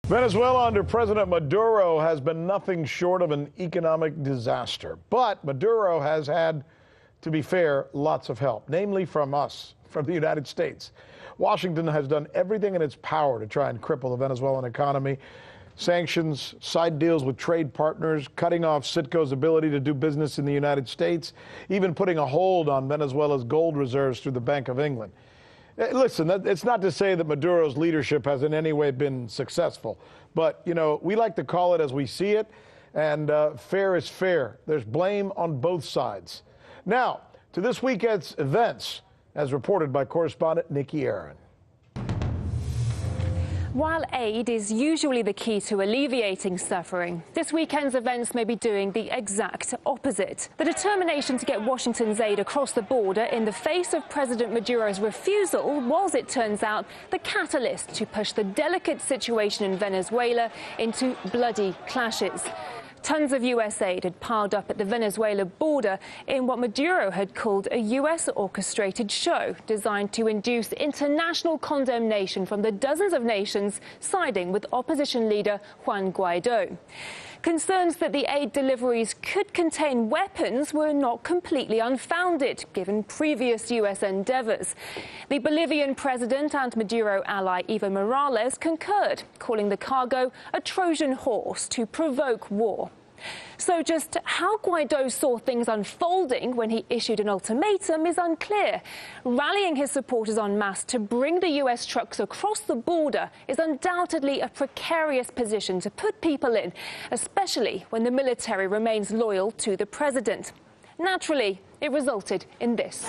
Venezuela under President Maduro has been nothing short of an economic disaster. But Maduro has had, to be fair, lots of help, namely from us, from the United States. Washington has done everything in its power to try and cripple the Venezuelan economy. Sanctions, side deals with trade partners, cutting off Citgo's ability to do business in the United States, even putting a hold on Venezuela's gold reserves through the Bank of England. Listen, it's not to say that Maduro's leadership has in any way been successful, but, you know, we like to call it as we see it, and fair is fair. There's blame on both sides. Now, to this weekend's events, as reported by correspondent Nikki Aaron. While aid is usually the key to alleviating suffering, this weekend's events may be doing the exact opposite. The determination to get Washington's aid across the border in the face of President Maduro's refusal was, it turns out, the catalyst to push the delicate situation in Venezuela into bloody clashes. Tons of U.S. aid had piled up at the Venezuela border in what Maduro had called a U.S. orchestrated show designed to induce international condemnation from the dozens of nations siding with opposition leader Juan Guaido. Concerns that the aid deliveries could contain weapons were not completely unfounded, given previous U.S. endeavors. The Bolivian president and Maduro ally Evo Morales concurred, calling the cargo a Trojan horse to provoke war. So just how Guaido saw things unfolding when he issued an ultimatum is unclear. Rallying his supporters en masse to bring the U.S. trucks across the border is undoubtedly a precarious position to put people in, especially when the military remains loyal to the president. Naturally, it resulted in this.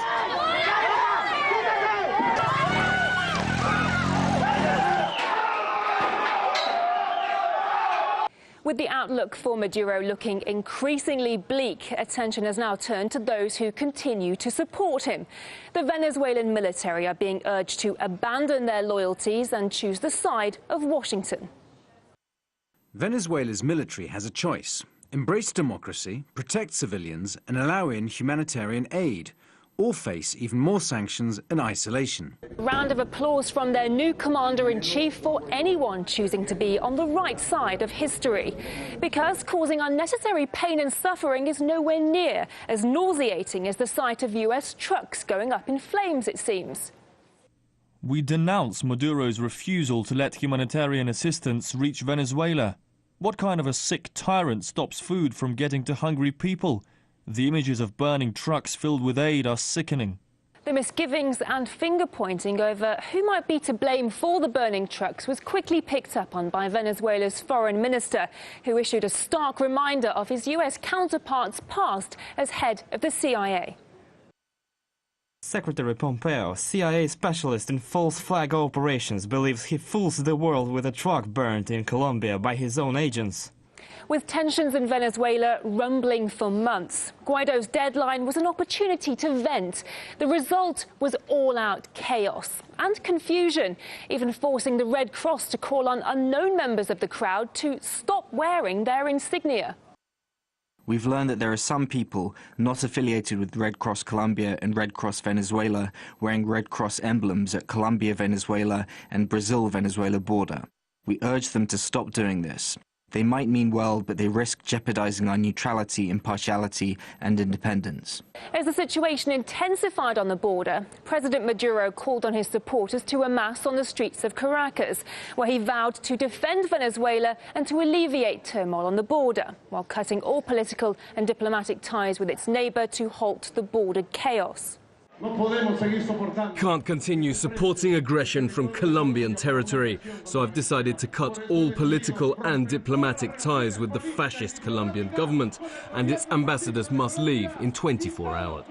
With the outlook for Maduro looking increasingly bleak, attention has now turned to those who continue to support him. The Venezuelan military are being urged to abandon their loyalties and choose the side of Washington. Venezuela's military has a choice: embrace democracy, protect civilians, and allow in humanitarian aid, or face even more sanctions and isolation. Round of applause from their new commander-in-chief for anyone choosing to be on the right side of history. Because causing unnecessary pain and suffering is nowhere near as nauseating as the sight of U.S. trucks going up in flames, it seems. We denounce Maduro's refusal to let humanitarian assistance reach Venezuela. What kind of a sick tyrant stops food from getting to hungry people? The images of burning trucks filled with aid are sickening. The misgivings and finger-pointing over who might be to blame for the burning trucks was quickly picked up on by Venezuela's foreign minister, who issued a stark reminder of his U.S. counterpart's past as head of the CIA. Secretary Pompeo, CIA specialist in false flag operations, believes he fools the world with a truck burned in Colombia by his own agents. With tensions in Venezuela rumbling for months, Guaido's deadline was an opportunity to vent. The result was all-out chaos and confusion, even forcing the Red Cross to call on unknown members of the crowd to stop wearing their insignia. We've learned that there are some people not affiliated with Red Cross Colombia and Red Cross Venezuela wearing Red Cross emblems at Colombia, Venezuela and Brazil-Venezuela border. We urge them to stop doing this. They might mean well, but they risk jeopardizing our neutrality, impartiality and independence. As the situation intensified on the border, President Maduro called on his supporters to amass on the streets of Caracas, where he vowed to defend Venezuela and to alleviate turmoil on the border, while cutting all political and diplomatic ties with its neighbor to halt the border chaos. Can't continue supporting aggression from Colombian territory, so I've decided to cut all political and diplomatic ties with the fascist Colombian government, and its ambassadors must leave in 24 hours.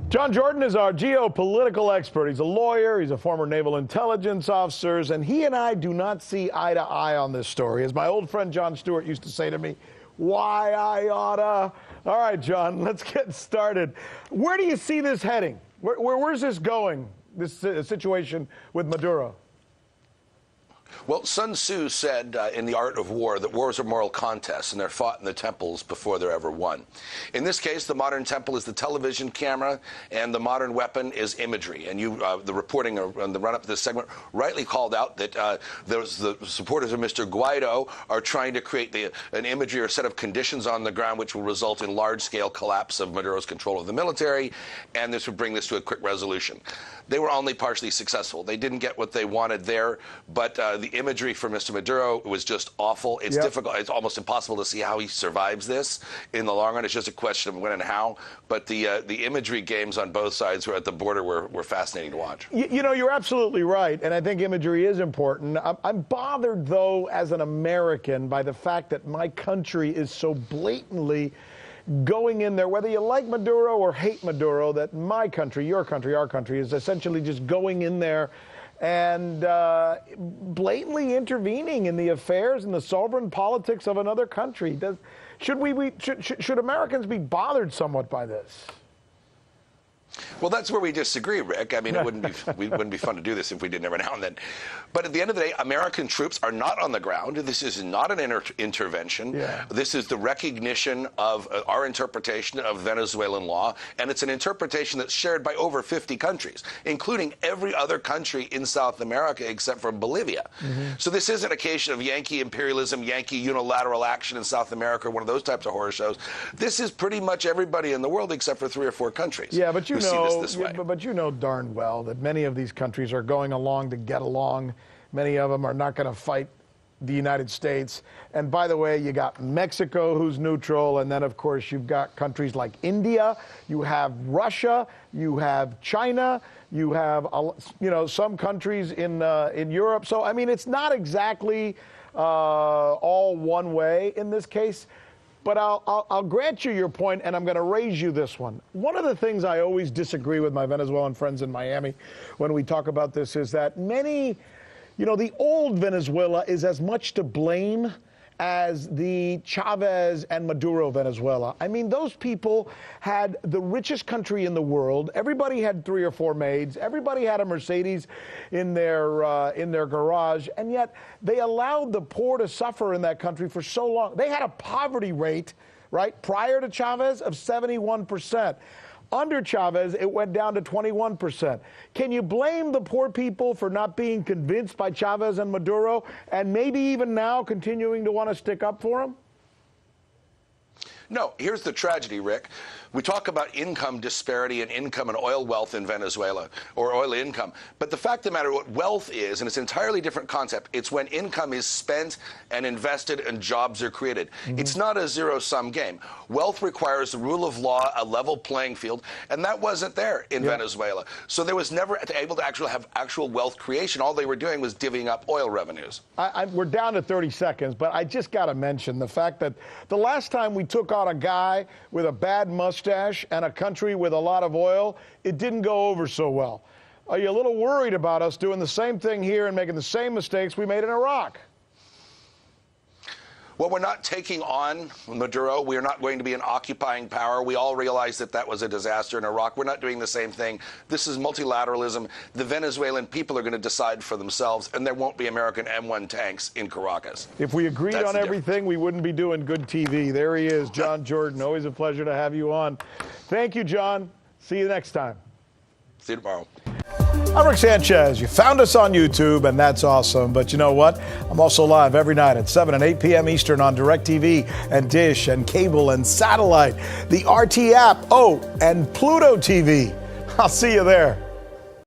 John Jordan is our geopolitical expert. He's a lawyer, he's a former naval intelligence officer, and he and I do not see eye to eye on this story. As my old friend John Stewart used to say to me, why I oughta. All right, John, let's get started. Where do you see this heading? Where's this going, this situation with Maduro? Well, Sun Tzu said in The Art of War that wars are moral contests, and they're fought in the temples before they're ever won. In this case, the modern temple is the television camera, and the modern weapon is imagery. And you, the reporting on the run-up to this segment, rightly called out that the supporters of Mr. Guaido are trying to create an imagery or a set of conditions on the ground which will result in large-scale collapse of Maduro's control of the military, and this would bring this to a quick resolution. They were only partially successful. They didn't get what they wanted there, but the imagery for Mr. Maduro was just awful. It's difficult. It's almost impossible to see how he survives this in the long run. It's just a question of when and how. But the imagery games on both sides who are at the border were fascinating to watch. You know, you're absolutely right, and I think imagery is important. I'm bothered, though, as an American, by the fact that my country is so blatantly going in there, whether you like Maduro or hate Maduro, that my country, your country, our country, is essentially just going in there and blatantly intervening in the affairs and the sovereign politics of another country. Should Americans be bothered somewhat by this? Well, that's where we disagree, Rick. I mean, it wouldn't be fun to do this if we didn't every now and then. But at the end of the day, American troops are not on the ground. This is not an intervention. Yeah. This is the recognition of our interpretation of Venezuelan law, and it's an interpretation that's shared by over 50 countries, including every other country in South America except for Bolivia. So this isn't a case of Yankee imperialism, Yankee unilateral action in South America, one of those types of horror shows. This is pretty much everybody in the world except for 3 or 4 countries. Yeah, but you know, but you know darn well that many of these countries are going along to get along. Many of them are not going to fight the United States. And by the way, you got Mexico, who's neutral, and then of course you've got countries like India, you have Russia, you have China, you have some countries in Europe. So I mean, it's not exactly all one way in this case. But I'll grant you your point, and I'm going to raise you this one. One of the things I always disagree with my Venezuelan friends in Miami when we talk about this is that the old Venezuela is as much to blame as the Chavez and Maduro Venezuela. I mean, those people had the richest country in the world. Everybody had 3 or 4 maids. Everybody had a Mercedes in their garage, and yet they allowed the poor to suffer in that country for so long. They had a poverty rate, right, prior to Chavez of 71%. Under Chavez, it went down to 21%. Can you blame the poor people for not being convinced by Chavez and Maduro, and maybe even now continuing to want to stick up for them? No, here's the tragedy, Rick. We talk about income disparity and income and oil wealth in Venezuela, or oil income. But the fact of the matter, what wealth is, and it's an entirely different concept, it's when income is spent and invested and jobs are created. It's not a zero-sum game. Wealth requires the rule of law, a level playing field, and that wasn't there in Venezuela. So there was never able to actually have actual wealth creation. All they were doing was divvying up oil revenues. We're down to 30 seconds, but I just got to mention the fact that the last time we took on a guy with a bad mustache and a country with a lot of oil, it didn't go over so well. Are you a little worried about us doing the same thing here and making the same mistakes we made in Iraq? Well, we're not taking on Maduro. We are not going to be an occupying power. We all realize that that was a disaster in Iraq. We're not doing the same thing. This is multilateralism. The Venezuelan people are going to decide for themselves, and there won't be American M1 tanks in Caracas. If we agreed on everything, we wouldn't be doing good TV. There he is, John Jordan. Always a pleasure to have you on. Thank you, John. See you next time. See you tomorrow. I'm Rick Sanchez. You found us on YouTube, and that's awesome. But you know what? I'm also live every night at 7 and 8 p.m. Eastern on DirecTV and Dish and cable and satellite, the RT app, and Pluto TV. I'll see you there.